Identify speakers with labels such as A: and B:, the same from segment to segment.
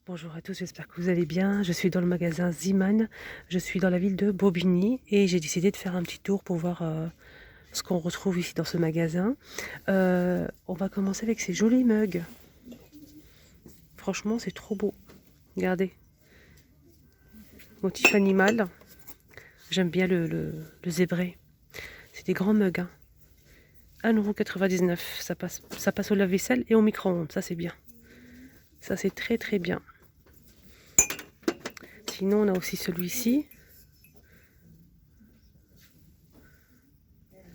A: Bonjour à tous, j'espère que vous allez bien. Je suis dans le magasin Ziman, je suis dans la ville de Bobigny et j'ai décidé de faire un petit tour pour voir ce qu'on retrouve ici dans ce magasin. On va commencer avec ces jolis mugs. Franchement, c'est trop beau. Regardez, motif animal. J'aime bien le zébré. C'est des grands mugs. 1,99 €. Ça passe au lave-vaisselle et au micro-ondes, ça c'est bien. Ça c'est très très bien. Sinon, on a aussi celui-ci.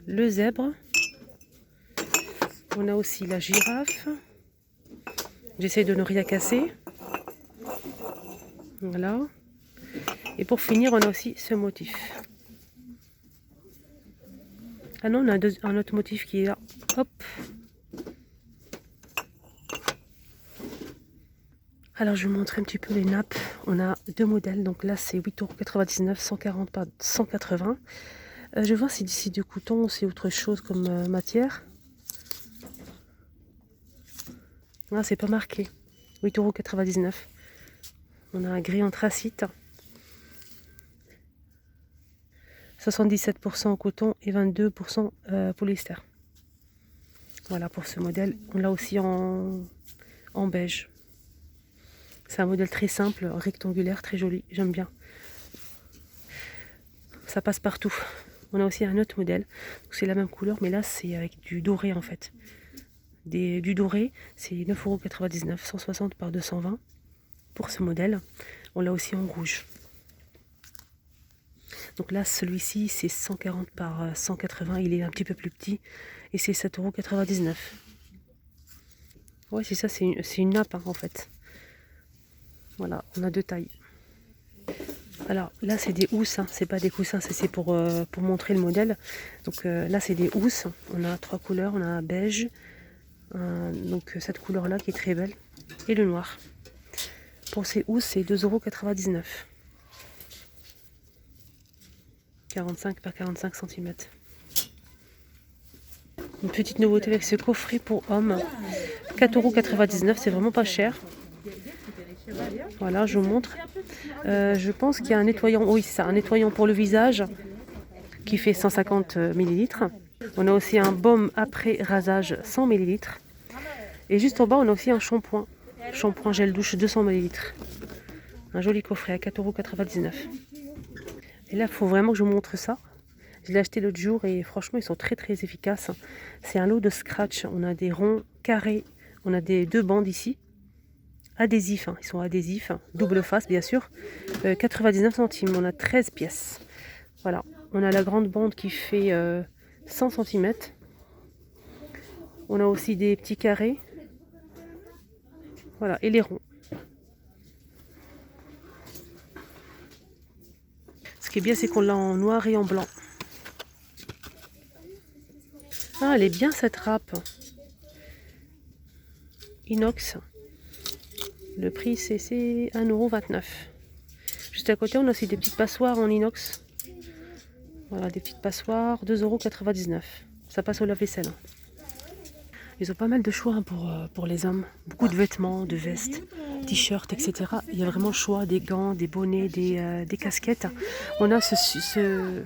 A: Le zèbre. On a aussi la girafe. J'essaie de ne rien casser. Voilà. Et pour finir, on a aussi ce motif. Ah non, on a un autre motif qui est là. Hop. Alors, je vais vous montrer un petit peu les nappes. On a deux modèles. Donc là, c'est 8,99 €, 140 par 180. Je vais voir si d'ici du coton, c'est autre chose comme matière. Là, c'est pas marqué. 8,99 €. On a un gris anthracite. 77% coton et 22% polyester. Voilà pour ce modèle. On l'a aussi en beige. C'est un modèle très simple, rectangulaire, très joli. J'aime bien. Ça passe partout. On a aussi un autre modèle. C'est la même couleur, mais là, c'est avec du doré en fait. Du doré, c'est 9,99 €, 160 par 220 pour ce modèle. On l'a aussi en rouge. Donc là, celui-ci, c'est 140 par 180. Il est un petit peu plus petit. Et c'est 7,99 €. Ouais, c'est ça, c'est une nappe hein, en fait. Voilà, on a deux tailles. Alors là, c'est des housses, hein. C'est pas des coussins, c'est pour montrer le modèle. Donc là, c'est des housses. On a trois couleurs, on a un beige, donc cette couleur-là qui est très belle, et le noir. Pour ces housses, c'est 2,99 €. 45 par 45 cm. Une petite nouveauté avec ce coffret pour hommes. 4,99 €, c'est vraiment pas cher. Voilà, je vous montre. Je pense qu'il y a un nettoyant, oui c'est ça, un nettoyant pour le visage qui fait 150 ml. On a aussi un baume après rasage 100 ml. Et juste en bas, on a aussi un shampoing. Shampoing gel douche 200 ml. Un joli coffret à 4,99 €. Et là, il faut vraiment que je vous montre ça. Je l'ai acheté l'autre jour et franchement, ils sont très très efficaces. C'est un lot de scratch. On a des ronds carrés. On a deux bandes ici. Adhésifs, hein. Ils sont adhésifs. Double face, bien sûr. 99 centimes. On a 13 pièces. Voilà. On a la grande bande qui fait 100 cm. On a aussi des petits carrés. Voilà. Et les ronds. Ce qui est bien, c'est qu'on l'a en noir et en blanc. Ah, elle est bien cette râpe. Inox. Le prix, c'est 1,29 €. Juste à côté, on a aussi des petites passoires en inox. Voilà, des petites passoires, 2,99 €. Ça passe au lave-vaisselle. Ils ont pas mal de choix hein, pour les hommes. Beaucoup de vêtements, de vestes, t-shirts, etc. Il y a vraiment le choix des gants, des bonnets, des casquettes. On a ce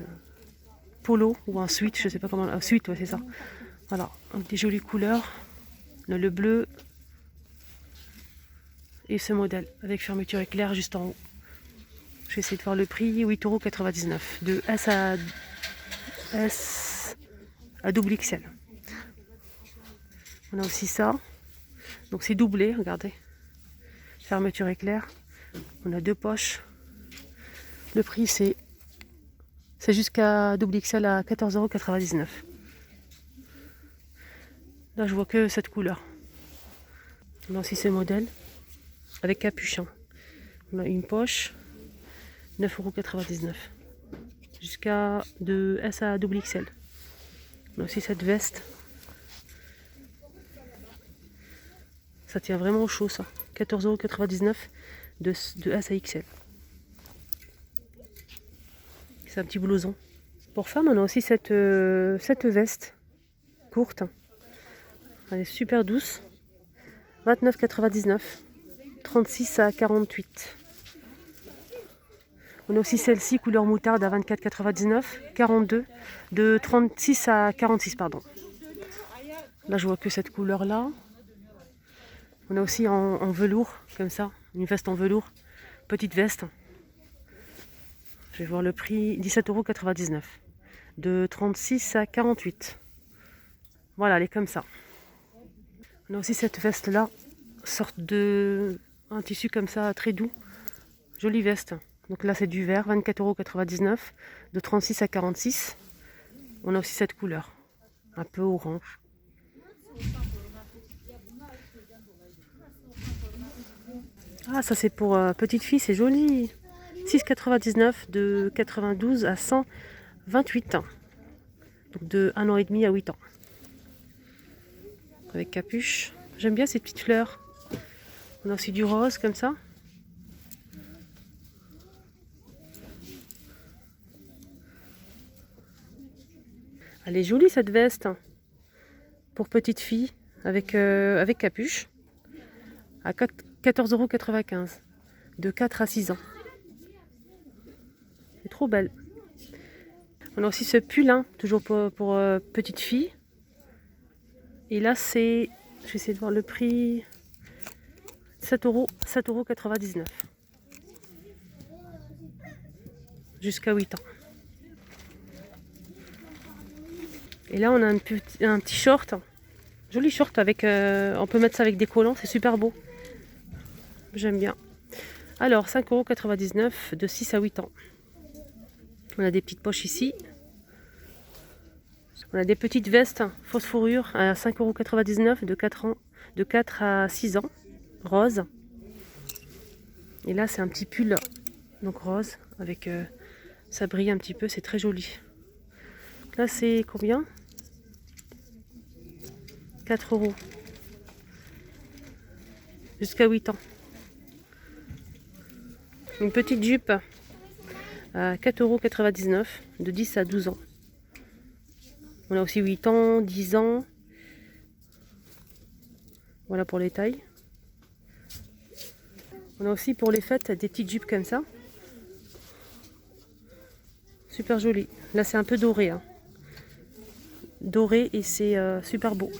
A: polo ou un sweat, je sais pas comment. Un sweat, ouais, c'est ça. Voilà, avec des jolies couleurs. On a le bleu et ce modèle avec fermeture éclair juste en haut. Je vais essayer de voir le prix, 8,99 € de S à double XL. On a aussi ça. Donc c'est doublé, regardez. Fermeture éclair. On a deux poches. Le prix c'est jusqu'à double XL à 14,99 €. Là je vois que cette couleur. On a aussi ce modèle avec capuchon. On a une poche, 9,99 €. Jusqu'à de S à double XL. On a aussi cette veste. Ça tient vraiment au chaud ça. 14,99 € de S à XL. C'est un petit blouson. Pour femme, on a aussi cette veste courte. Elle est super douce. 29,99 €. 36 à 48. On a aussi celle-ci, couleur moutarde à 24,99. 42. De 36 à 46, pardon. Là, je vois que cette couleur-là. On a aussi en velours, comme ça. Une veste en velours. Petite veste. Je vais voir le prix. 17,99 €. De 36 à 48. Voilà, elle est comme ça. On a aussi cette veste-là. Sorte de... un tissu comme ça, très doux. Jolie veste. Donc là, c'est du vert, 24,99 €, de 36 à 46. On a aussi cette couleur, un peu orange. Ah, ça c'est pour petite fille, c'est joli. 6,99 € de 92 à 128. Donc de 1 an et demi à 8 ans. Avec capuche. J'aime bien ces petites fleurs. On a aussi du rose comme ça. Elle est jolie cette veste pour petite fille avec capuche à 14,95 € de 4 à 6 ans. C'est trop belle. On a aussi ce pull, hein, toujours pour petite fille. Et là c'est, je vais essayer de voir le prix, 7,99 €. Jusqu'à 8 ans. Et là, on a un petit short. Joli short avec... on peut mettre ça avec des collants, c'est super beau. J'aime bien. Alors, 5,99 € de 6 à 8 ans. On a des petites poches ici. On a des petites vestes fausse fourrure à 5,99 € de 4 à 6 ans. Rose. Et là, c'est un petit pull, donc rose, avec... ça brille un petit peu, c'est très joli. Là, c'est combien? 4 €. Jusqu'à 8 ans. Une petite jupe à 4,99 € de 10 à 12 ans. On a aussi 8 ans, 10 ans. Voilà pour les tailles. On a aussi pour les fêtes des petites jupes comme ça. Super joli. Là, c'est un peu doré, hein. Doré et c'est super beau.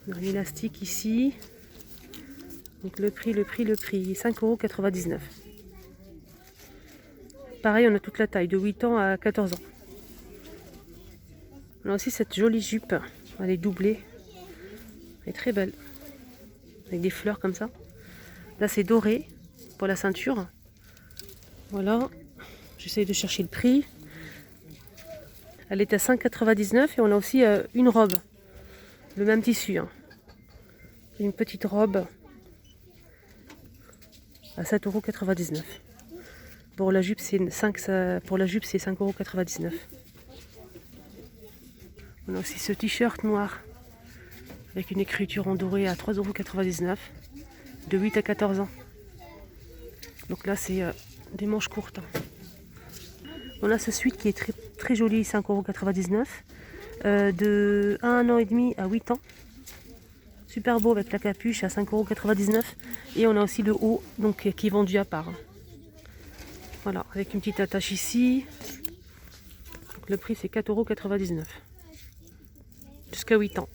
A: On a l'élastique ici. Donc le prix, 5,99 €. Pareil, on a toute la taille, de 8 ans à 14 ans. On a aussi cette jolie jupe. Elle est doublée. Elle est très belle. Avec des fleurs comme ça. Là, c'est doré pour la ceinture. Voilà. J'essaie de chercher le prix. Elle est à 5,99 € et on a aussi une robe. Le même tissu, hein. Une petite robe à 7,99 €. Pour la jupe, c'est 5,99 €. On a aussi ce t-shirt noir avec une écriture en doré à 3,99 €, de 8 à 14 ans. Donc là, c'est des manches courtes. On a ce sweat qui est très, très joli, 5,99 €, de 1 an et demi à 8 ans. Super beau avec la capuche à 5,99 €. Et on a aussi le haut donc, qui est vendu à part. Voilà, avec une petite attache ici. Donc, le prix c'est 4,99 €. Jusqu'à 8 ans.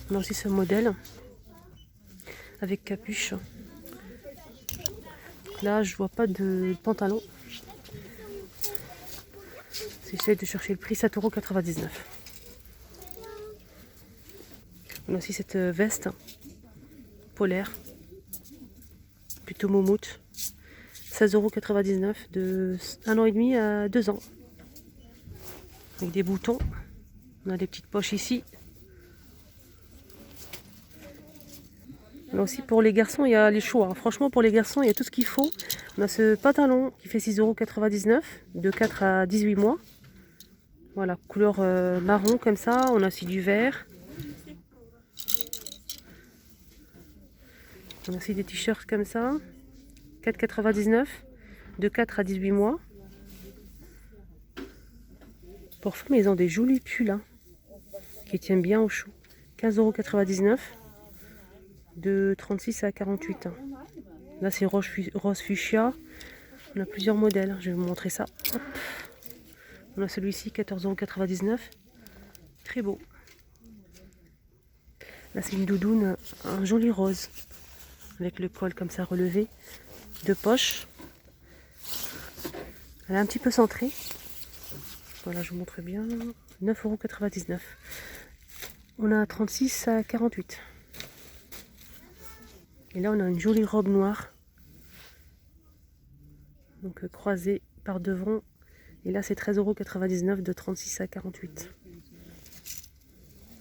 A: On a aussi ce modèle avec capuche. Donc là, je vois pas de pantalon. J'essaie de chercher le prix, 7,99 €. On a aussi cette veste polaire, plutôt moumoute, 16,99 € de 1 an et demi à 2 ans. Avec des boutons. On a des petites poches ici. On a aussi pour les garçons, il y a les choix. Franchement, pour les garçons, il y a tout ce qu'il faut. On a ce pantalon qui fait 6,99 € de 4 à 18 mois. Voilà, couleur marron comme ça. On a aussi du vert. On a aussi des t-shirts comme ça. 4,99 € de 4 à 18 mois. Pour femmes, ils ont des jolis pulls, hein, qui tient bien au chou. 15,99 € de 36 à 48 ans. Là, c'est rose fuchsia. On a plusieurs modèles. Je vais vous montrer ça. Hop. On a celui-ci, 14,99 €. Très beau. Là, c'est une doudoune, un joli rose. Avec le col comme ça relevé. De poche. Elle est un petit peu centrée. Voilà, je vous montre bien. 9,99 €. On a 36 à 48. Et là, on a une jolie robe noire. Donc croisée par devant. Et là, c'est 13,99 € de 36 à 48.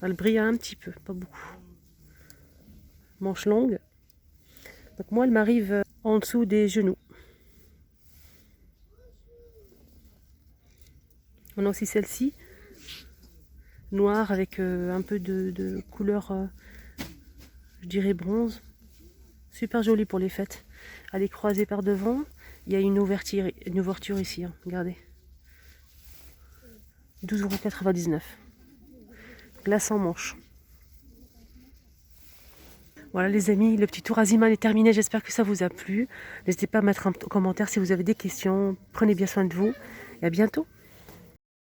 A: Elle brille un petit peu, pas beaucoup. Manche longue. Donc moi, elle m'arrive en dessous des genoux. On a aussi celle-ci, noire avec un peu de couleur, je dirais bronze. Super jolie pour les fêtes. Elle est croisée par devant. Il y a une ouverture ici, hein. Regardez. 12,99 €. Glace en manche. Voilà les amis, le petit tour Aziman est terminé. J'espère que ça vous a plu. N'hésitez pas à mettre un commentaire si vous avez des questions. Prenez bien soin de vous et à bientôt.